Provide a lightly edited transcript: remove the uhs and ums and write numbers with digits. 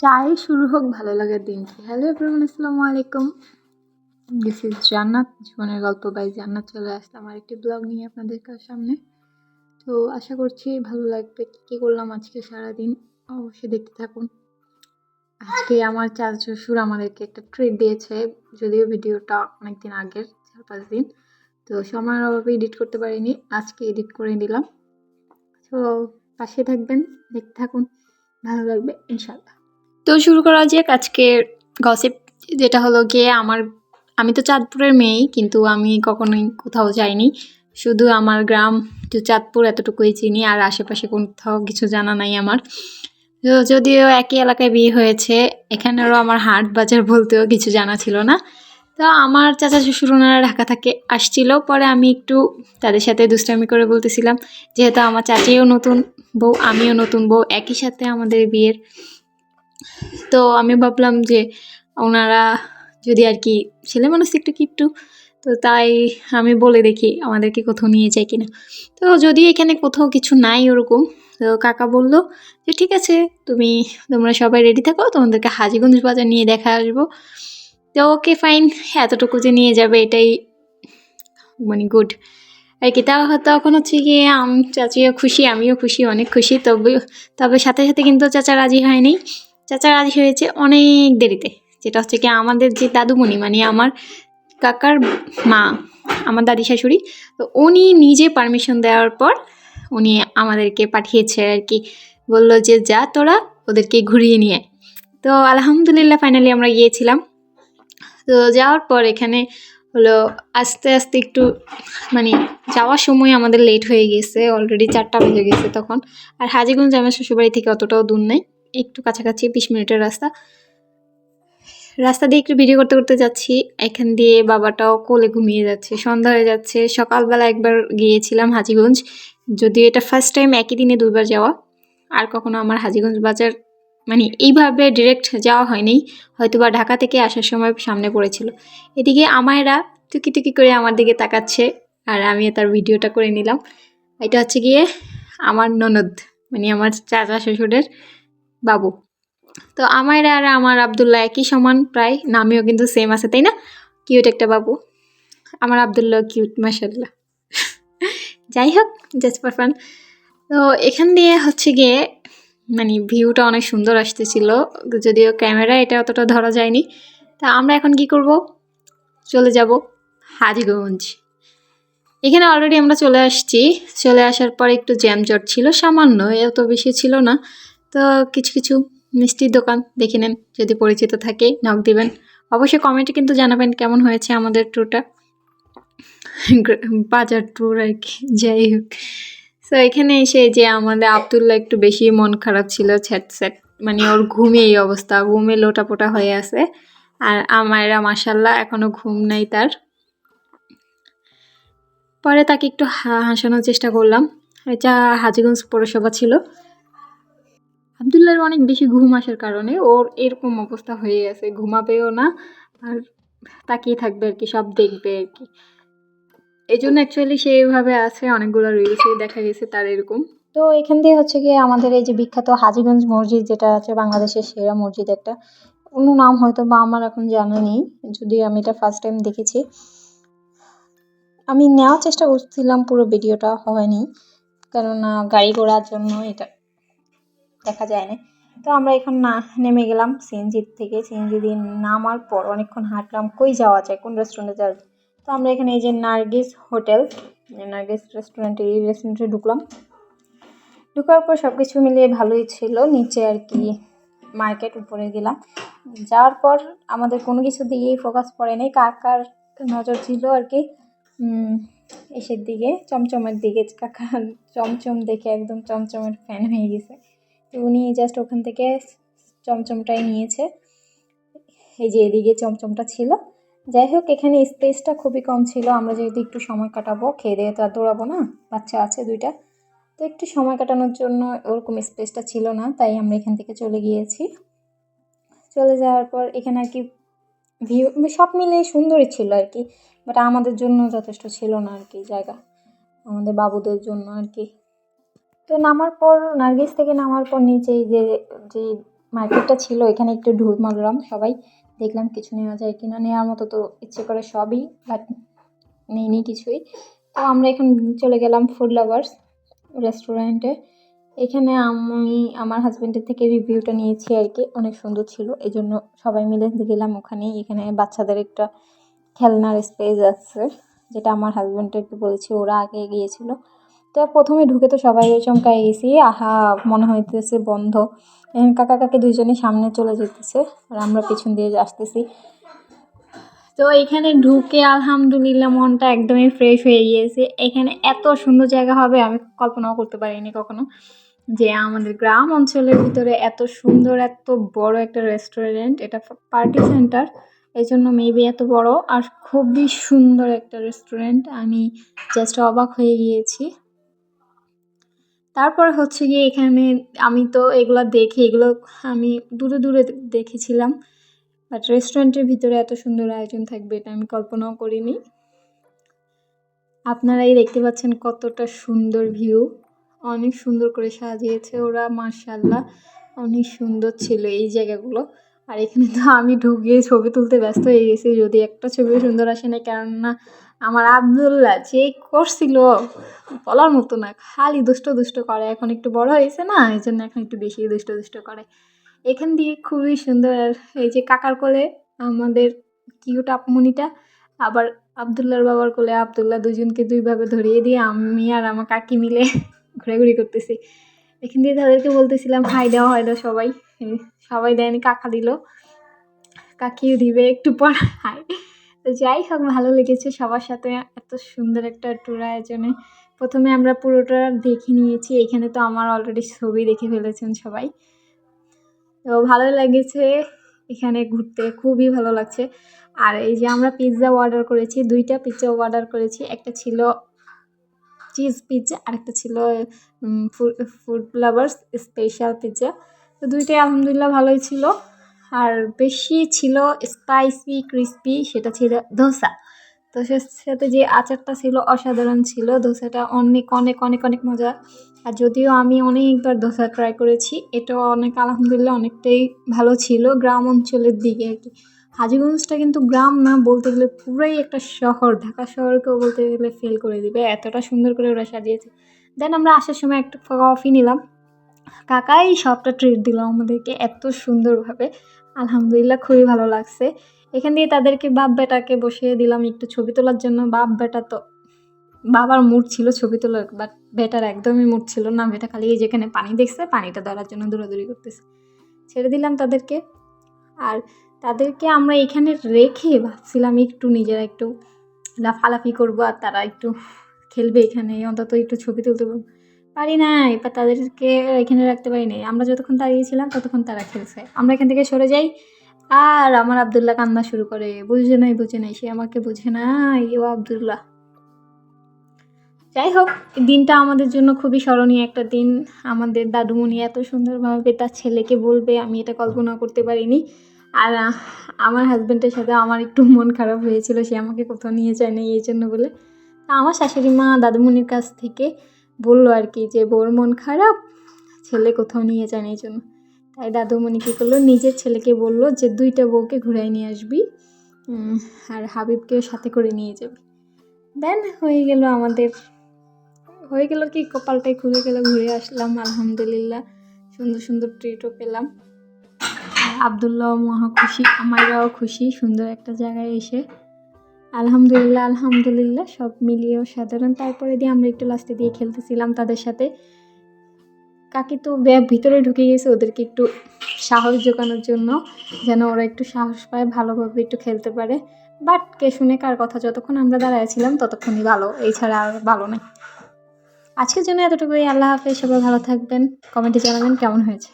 চায়ে শুরু হোক ভালো লাগার দিনটি। হ্যালো এভরিওয়ান, আসসালামু আলাইকুম। দিস ইজ জান্নাত, জীবনের গল্প বাই জান্নাত। চলে আসলাম আরেকটি ব্লগ নিয়ে আপনাদের সামনে। তো আশা করছি ভালো লাগবে। কী করলাম আজকে সারাদিন অবশ্যই দেখতে থাকুন। আজকে আমার চাচা শ্বশুর আমাদেরকে একটা ট্রিট দিয়েছে, যদিও ভিডিওটা অনেকদিন আগের, 4-5 দিন। তো সময়ের অভাবে এডিট করতে পারিনি, আজকে এডিট করে দিলাম। তো পাশে থাকবেন, দেখতে থাকুন, ভালো লাগবে ইনশাল্লাহ। তো শুরু করা যাক আজকের গসিপ, যেটা হলো গিয়ে আমি তো চাঁদপুরের মেয়েই, কিন্তু আমি কখনোই কোথাও যাইনি। শুধু আমার গ্রাম তো চাঁদপুর, এতটুকুই চিনি, আর আশেপাশে কোথাও কিছু জানা নাই আমার। তো যদিও একই এলাকায় বিয়ে হয়েছে, এখানেরও আমার হাট বাজার বলতেও কিছু জানা ছিল না। তো আমার চাচা শ্বশুর ওনারা ঢাকা থেকে আসছিল, পরে আমি একটু তাদের সাথে দুষ্টামি করে বলতেছিলাম, যেহেতু আমার চাচিও নতুন বউ, আমিও নতুন বউ, একই সাথে আমাদের বিয়ের। তো আমি ভাবলাম যে ওনারা যদি আর কি ছেলে মানুষ একটু কিপটু, তো তাই আমি বলে দেখি আমাদেরকে কোথাও নিয়ে যায় কিনা। তো যদি এখানে কোথাও কিছু নাই ওরকম, তো কাকা বলল যে ঠিক আছে, তোমরা সবাই রেডি থাকো, তোমাদেরকে হাজীগঞ্জ বাজার নিয়ে দেখা আসবো। তো ওকে ফাইন, এতটুকু যে নিয়ে যাবে এটাই মানে গুড আর কি। তখন হচ্ছে গিয়ে চাচিও খুশি, আমিও খুশি, অনেক খুশি। তবে সাথে সাথে কিন্তু চাচা রাজি হয়নি। চাচা রাজি হয়েছে অনেক দেরিতে, যেটা হচ্ছে কি আমাদের যে দাদুমণি, মানে আমার কাকার মা, আমার দাদি শাশুড়ি, তো উনি নিজে পারমিশন দেওয়ার পর উনি আমাদেরকে পাঠিয়েছে আর কি। বললো যে যা তোরা ওদেরকে ঘুরিয়ে নিয়ে। তো আলহামদুলিল্লাহ ফাইনালি আমরা গিয়েছিলাম। তো যাওয়ার পর এখানে হলো আস্তে আস্তে একটু মানে যাওয়ার সময় আমাদের লেট হয়ে গেছে, অলরেডি 4টা বেজে গেছে তখন। আর হাজীগঞ্জ আমার শ্বশুরবাড়ি থেকে অতটাও দূর নেই, একটু কাছাকাছি 20 মিনিটের রাস্তা দিয়ে একটু ভিডিও করতে করতে যাচ্ছি। এখান দিয়ে বাবাটাও কোলে ঘুমিয়ে যাচ্ছে, সন্ধ্যা হয়ে যাচ্ছে। সকালবেলা একবার গিয়েছিলাম হাজীগঞ্জ, যদিও এটা ফার্স্ট টাইম একই দিনে 2বার যাওয়া। আর কখনো আমার হাজীগঞ্জ বাজার মানে এইভাবে ডিরেক্ট যাওয়া হয়নি, হয়তো বা ঢাকা থেকে আসার সময় সামনে পড়েছিল। এদিকে আমায়রা টুকি টুকি করে আমার দিকে তাকাচ্ছে, আর আমি তার ভিডিওটা করে নিলাম। এটা হচ্ছে গিয়ে আমার ননদ, মানে আমার চাচা শ্বশুরের বাবু। তো আমায়রা আর আমার আবদুল্লাহ একই সমান প্রায়, নামেও কিন্তু সেম আছে, তাই না? কিউট একটা বাবু আমার আবদুল্লাহ, কিউট মাশাআল্লাহ। যাই হোক, জাস্ট ফর ফান। তো এখান দিয়ে হচ্ছে গিয়ে মানে ভিউটা অনেক সুন্দর আসতেছিল, যদিও ক্যামেরা এটা অতটা ধরা যায়নি। তা আমরা এখন কি করব, চলে যাব হাজীগঞ্জ। এখানে অলরেডি আমরা চলে আসছি। চলে আসার পর একটু জ্যামজট ছিল, সামান্য, এত বেশি ছিল না। তো কিছু কিছু মিষ্টির দোকান দেখে নেন, যদি পরিচিত থাকে নক দিবেন। অবশ্যই কমেন্টে কিন্তু জানাবেন কেমন হয়েছে আমাদের ট্যুরটা, বাজার ট্যুর আর কি। যাই হোক, তো এখানে এসে যে আমাদের আবদুল্লাহ একটু বেশি মন খারাপ ছিল, ছ্যাট, মানে ওর ঘুমে এই অবস্থা, ঘুমে লোটাপোটা হয়ে আছে। আর আমায়রা মাশাল্লাহ এখনো ঘুম নাই তার। পরে তাকে একটু হাসানোর চেষ্টা করলাম। এটা হাজীগঞ্জ পৌরসভা ছিল। আবদুল্লাহর অনেক বেশি ঘুম আসার কারণে ওর এরকম অবস্থা হয়ে গেছে, ঘুমাবেও না আর তাকিয়ে থাকবে আর কি, সব দেখবে আর কি। এই জন্য অ্যাকচুয়ালি সে এইভাবে আছে, অনেকগুলো রিলসে দেখা গেছে তার এরকম। তো এখান দিয়ে হচ্ছে গিয়ে আমাদের এই যে বিখ্যাত হাজীগঞ্জ মসজিদ, যেটা আছে বাংলাদেশের সেরা মসজিদ একটা, অন্য নাম হয়তো বা আমার এখন জানা নেই, যদিও আমি এটা ফার্স্ট টাইম দেখেছি। আমি নেওয়ার চেষ্টা করছিলাম, পুরো ভিডিওটা হয়নি, কেননা গাড়ি ঘোড়ার জন্য এটা দেখা যায় না। তো আমরা এখন নেমে গেলাম সিএনজি থেকে। সিএনজি দিয়ে নামার পর অনেকক্ষণ হাঁটলাম, কই যাওয়া যায়, কোন রেস্টুরেন্টে যাওয়া যায়। তো আমরা এখানে এই যে নার্গিস হোটেল, নার্গিস রেস্টুরেন্টে, এই রেস্টুরেন্টে ঢুকলাম। ঢুকার পর সব কিছু মিলিয়ে ভালোই ছিল, নিচে আর কি মার্কেট, উপরে গেলাম। যাওয়ার পর আমাদের কোনো কিছু দিকেই ফোকাস পড়ে নেই, কাকার নজর ছিল আর কি এসের দিকে, চমচমের দিকে। কাকা চমচম দেখে একদম চমচমের ফ্যান হয়ে গেছে। তো উনি জাস্ট ওখান থেকে চমচমটাই নিয়েছে, এই যে এদিকে চমচমটা ছিল। যাই হোক, এখানে স্পেসটা খুবই কম ছিল, আমরা যেহেতু একটু সময় কাটাবো, খেয়ে দিয়ে তো আর দৌড়াবো না, বাচ্চা আছে 2টা, তো একটু সময় কাটানোর জন্য ওরকম স্পেসটা ছিল না, তাই আমরা এখান থেকে চলে গিয়েছি। চলে যাওয়ার পর এখানে আর কি ভিউ সব মিলে সুন্দরই ছিল আর কি, বাট আমাদের জন্য যথেষ্ট ছিল না আর কি জায়গা, আমাদের বাবুদের জন্য আর কি। তো নামার পর নার্গিস থেকে নামার পর নিচে যে মার্কেটটা ছিল, এখানে একটু ঢুল মারলাম সবাই, দেখলাম কিছু নেওয়া যায় কিনা। নেওয়ার মতো তো ইচ্ছে করে সবই, বাট নেইনি কিছুই। তো আমরা এখন চলে গেলাম ফুড লাভার্স রেস্টুরেন্টে। এখানে আমি আমার হাজব্যান্ডের থেকে রিভিউটা নিয়েছি আর কি, অনেক সুন্দর ছিল, এই জন্য সবাই মিলে গেলাম ওখানেই। এখানে বাচ্চাদের একটা খেলনার স্পেস আছে, যেটা আমার হাজব্যান্ডকে বলেছি, ওরা আগে গিয়েছিল। তো প্রথমে ঢুকে তো সবাই চমকাই গেছি, আহা মনে হইতেছে বন্ধ। কাকা কাকি দুইজনই সামনে চলে যেতেছে আর আমরা পিছন দিয়ে আসতেছি। তো এখানে ঢুকে আলহামদুলিল্লাহ মনটা একদমই ফ্রেশ হয়ে গিয়েছে। এখানে এত সুন্দর জায়গা হবে আমি কল্পনাও করতে পারিনি কখনো, যে আমাদের গ্রাম অঞ্চলের ভিতরে এত সুন্দর এত বড় একটা রেস্টুরেন্ট। এটা পার্টি সেন্টার, এই জন্য মেবি এত বড় আর খুবই সুন্দর একটা রেস্টুরেন্ট। আমি জাস্ট অবাক হয়ে গিয়েছি। তারপর হচ্ছে গিয়ে এখানে আমি তো এগুলো দেখি, এগুলো আমি দূরে দূরে দেখেছিলাম, বাট রেস্টুরেন্টের ভিতরে এত সুন্দর আয়োজন থাকবে এটা আমি কল্পনাও করিনি। আপনারাই দেখতে পাচ্ছেন কতটা সুন্দর ভিউ, অনেক সুন্দর করে সাজিয়েছে ওরা, মাশাআল্লাহ অনেক সুন্দর ছিল এই জায়গাগুলো। আর এখানে তো আমি ঢুকে ছবি তুলতে ব্যস্ত হয়ে গেছি, যদি একটা ছবি সুন্দর আসে না, কেননা আমার আব্দুল্লাহ যে করছিল বলার মতো না, খালি দুষ্ট দুষ্ট করে। এখন একটু বড় হয়েছে না, এই জন্য এখন একটু বেশি দুষ্ট দুষ্ট করে। এখান দিয়ে খুবই সুন্দর। আর এই যে কাকার কোলে আমাদের কিউট আপমনিটা, আবার আবদুল্লার বাবার কোলে আবদুল্লাহ, দুজনকে দুইভাবে ধরিয়ে দিয়ে আমি আর আমার কাকি মিলে ঘোরাঘুরি করতেছি। এখান দিয়ে তাদেরকে বলতেছিলাম হাই দাও হাই দাও, সবাই সবাই দেয়নি, কাকা দিল, কাকিও দিবে একটু পর হাই। তো যাই হোক, ভালো লেগেছে সবার সাথে এত সুন্দর একটা ট্যুর আয়োজনে। প্রথমে আমরা পুরোটা দেখে নিয়েছি, এখানে তো আমার অলরেডি ছবি দেখে ফেলেছেন সবাই। তো ভালো লেগেছে এখানে ঘুরতে, খুবই ভালো লাগছে। আর এই যে আমরা পিৎজা অর্ডার করেছি, 2টা পিৎজা অর্ডার করেছি, একটা ছিল চিজ পিৎজা আর একটা ছিল ফুড লাভার্স স্পেশাল পিৎজা। তো 2টাই আলহামদুলিল্লাহ ভালোই ছিল। আর বেশি ছিল স্পাইসি ক্রিস্পি, সেটা ছিল ধোসা। তো সাথে যে আচারটা ছিল অসাধারণ ছিল, ধোসাটা অনেক অনেক অনেক অনেক মজা। আর যদিও আমি অনেকবার ধোসা ট্রাই করেছি, এটাও অনেক আলহামদুলিল্লাহ অনেকটাই ভালো ছিল, গ্রাম অঞ্চলের দিকে আর কি। হাজীগঞ্জটা কিন্তু গ্রাম না, বলতে গেলে পুরাই একটা শহর, ঢাকা শহরকেও বলতে গেলে ফেল করে দিবে, এতটা সুন্দর করে ওরা সাজিয়েছে। দেন আমরা আসার সময় একটা কফি নিলাম, কাকাই সবটা ট্রিট দিল আমাদেরকে এত সুন্দরভাবে, আলহামদুলিল্লাহ খুবই ভালো লাগছে। এখান দিয়ে তাদেরকে বাপ বেটাকে বসিয়ে দিলাম একটু ছবি তোলার জন্য। বাপ বেটা তো, বাবার মুড ছিল ছবি তোলার, বাট বেটার একদমই মুড ছিল না। বেটা খালি যেখানে পানি দেখছে পানিটা ধরার জন্য দৌড়াদৌড়ি করতেছে, ছেড়ে দিলাম তাদেরকে। আর তাদেরকে আমরা এখানে রেখে ভাবছিলাম একটু নিজেরা একটু লাফালাফি করবো আর তারা একটু খেলবে, এখানে অন্তত একটু ছবি তুলতে পারি নাই, বা তাদেরকে এখানে রাখতে পারি নাই। আমরা যতক্ষণ দাঁড়িয়েছিলাম ততক্ষণ তারা খেলছে, আমরা এখান থেকে সরে যাই আর আমার আবদুল্লাহ কান্না শুরু করে, বুঝে নাই বুঝে নাই, সে আমাকে বুঝে নাই ও আবদুল্লাহ। যাই হোক, দিনটা আমাদের জন্য খুবই স্মরণীয় একটা দিন। আমাদের দাদুমণি এত সুন্দরভাবে তার ছেলেকে বলবে আমি এটা কল্পনা করতে পারিনি। আর আমার হাজব্যান্ডের সাথে আমার একটু মন খারাপ হয়েছিল, সে আমাকে কোথাও নিয়ে যায় না এই জন্য বলে। আমার শাশুড়ি মা দাদুমণির কাছ থেকে বললো আর কি, যে বউর মন খারাপ, ছেলে কোথাও নিয়ে যায় না এই জন্য। তাই দাদুমণি কী করলো, নিজের ছেলেকে বললো যে 2টা বউকে ঘুরাই নিয়ে আসবি আর হাবিবকেও সাথে করে নিয়ে যাবি। দেন হয়ে গেল আমাদের, হয়ে গেল কি কপালটাই খুলে গেল, ঘুরে আসলাম আলহামদুলিল্লাহ, সুন্দর সুন্দর ট্রিটও পেলাম। আবদুল্লাহ মহা খুশি, আমারাও খুশি সুন্দর একটা জায়গায় এসে। আলহামদুলিল্লাহ আলহামদুলিল্লাহ সব মিলিয়েও সাধারণ। তারপরে দিয়ে আমরা একটু লাস্টে দিয়ে খেলতেছিলাম তাদের সাথে। কাকি তো ভিতরে ঢুকে গেছে ওদেরকে একটু সাহস জোগানোর জন্য, যেন ওরা একটু সাহস পায়, ভালোভাবে একটু খেলতে পারে। বাট কে শুনে কার কথা, যতক্ষণ আমরা দাঁড়াইছিলাম ততক্ষণই ভালো, এছাড়া আর ভালো নয়। আজকের জন্য এতটুকুই, আল্লাহ হাফেজ, সবাই ভালো থাকবেন, কমেন্টে জানাবেন কেমন হয়েছে।